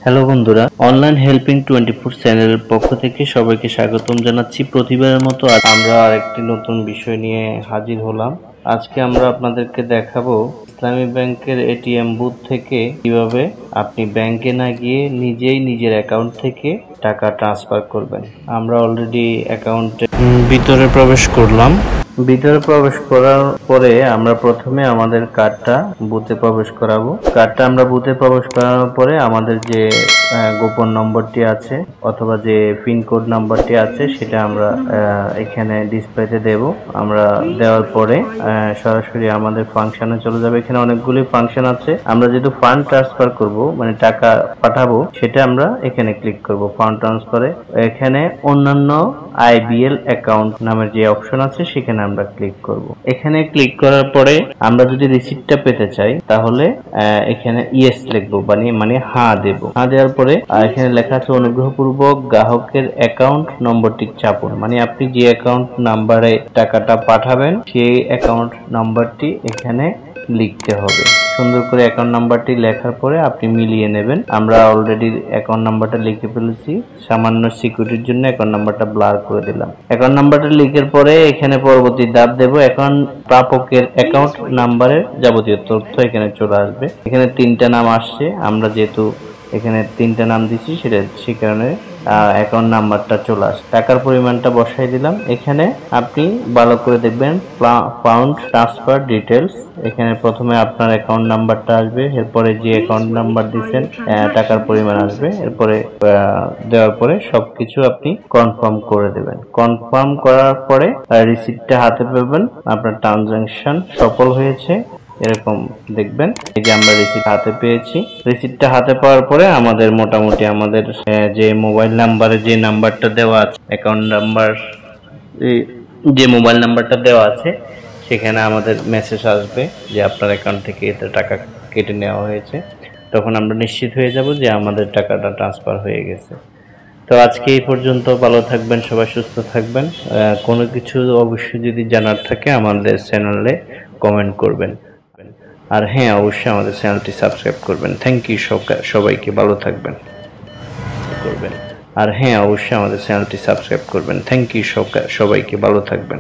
Hello বন্ধুরা, online helping 24 চ্যানেলের পক্ষ থেকে সবাইকে স্বাগতম জানাচ্ছি। প্রতিবারের মতো আমরা আরেকটি নতুন বিষয় নিয়ে হাজির হলাম। আজকে আমরা আপনাদেরকে দেখাবো ইসলামী ব্যাংকের এটিএম বুথ থেকে কিভাবে আপনি ব্যাংকে না গিয়ে নিজেই নিজের অ্যাকাউন্ট থেকে টাকা ট্রান্সফার করবেন। আমরা অলরেডি অ্যাকাউন্টে ভিতরে প্রবেশ করলাম। ভিতরে প্রবেশ করার পরে আমরা প্রথমে আমাদের কার্ডটা বুথে প্রবেশ করাবো। কার্ডটা আমরা বুথে প্রবেশ করানোর পরে আমাদের যে গোপন নম্বরটি আছে অথবা যে পিন কোড নাম্বারটি আছে সেটা আমরা এখানে ডিসপ্লেতে দেব। আমরা দেওয়ার পরে সরাসরি আমাদের ফাংশনে চলে যাবে। এখানে অনেকগুলি ফাংশন আছে। আমরা যেহেতু ফান্ড ট্রান্সফার করব, মানে টাকা পাঠাবো, সেটা আমরা এখানে ক্লিক করব। ফান্ড ট্রান্সফারে এখানে অন্যান্য আইবিএল অ্যাকাউন্ট নামের যে অপশন আছে সেখানে আমরা ক্লিক করব। এখানে ক্লিক করার পরে আমরা যদি রিসিপ্টটা পেতে চাই তাহলে এখানে ইয়েস লিখবো, মানে হ্যাঁ দেব। হ্যাঁ দেওয়ার পরে এখানে লেখা আছে অনুগ্রহপূর্বক গ্রাহকের অ্যাকাউন্ট নম্বরটি চাপুন, মানে আপনি যে অ্যাকাউন্ট নাম্বারে টাকাটা পাঠাবেন সেই অ্যাকাউন্ট নাম্বারটি এখানে লিখতে হবে। সুন্দর করে অ্যাকাউন্ট নাম্বারটি লেখার পরে আপনি মিলিয়ে নেবেন। আমরা অলরেডি অ্যাকাউন্ট নাম্বারটা লিখে ফেলেছি। সামান্য সিকিউরিটির জন্য অ্যাকাউন্ট নাম্বারটা ব্লার করে দিলাম। অ্যাকাউন্ট নাম্বারটা লিখার পরে এখানে পরবর্তী ধাপ দেব। অ্যাকাউন্ট প্রাপকের অ্যাকাউন্ট নাম্বারের যাবতীয় তথ্য এখানে চলে আসবে। এখানে 3টা নাম আসছে। আমরা যেহেতু এখানে 3টা নাম দিচ্ছি সে কারণে অ্যাকাউন্ট নাম্বারটা চলে আসে। টাকার পরিমাণটা বসাই দিলাম। এখানে আপনি ভালো করে দেখবেন ফান্ড ট্রান্সফার ডিটেলস। এখানে প্রথমে আপনার অ্যাকাউন্ট নাম্বারটা আসবে, এরপরে যে অ্যাকাউন্ট নাম্বার দিচ্ছেন টাকার পরিমাণ আসবে, এরপরে দেওয়ার পরে সবকিছু আপনি কনফার্ম করে দেবেন। কনফার্ম করার পরে রিসিপ্টটা হাতে পাবেন। আপনার ট্রানজাকশন সফল হয়েছে এরকম দেখবেন। এই যে আমরা রিসিপ্ট হাতে পেয়েছি। রিসিপ্টটা হাতে পাওয়ার পরে আমাদের মোটামুটি আমাদের যে মোবাইল নাম্বারে যে নাম্বারটা দেওয়া আছে, অ্যাকাউন্ট নাম্বার যে মোবাইল নাম্বারটা দেওয়া আছে সেখানে আমাদের মেসেজ আসবে যে আপনার অ্যাকাউন্ট থেকে এত টাকা কেটে নেওয়া হয়েছে। তখন আমরা নিশ্চিত হয়ে যাব যে আমাদের টাকাটা ট্রান্সফার হয়ে গেছে। তো আজকে এই পর্যন্ত। ভালো থাকবেন, সবাই সুস্থ থাকবেন। কোনো কিছু অবশ্যই যদি জানার থাকে আমাদের চ্যানেলে কমেন্ট করবেন। আর হ্যাঁ, অবশ্যই আমাদের চ্যানেলটি সাবস্ক্রাইব করবেন। থ্যাংক ইউ সবাইকে। ভালো থাকবেন করবেন। আর হ্যাঁ, অবশ্যই আমাদের চ্যানেলটি সাবস্ক্রাইব করবেন। থ্যাংক ইউ সবাইকে। ভালো থাকবেন।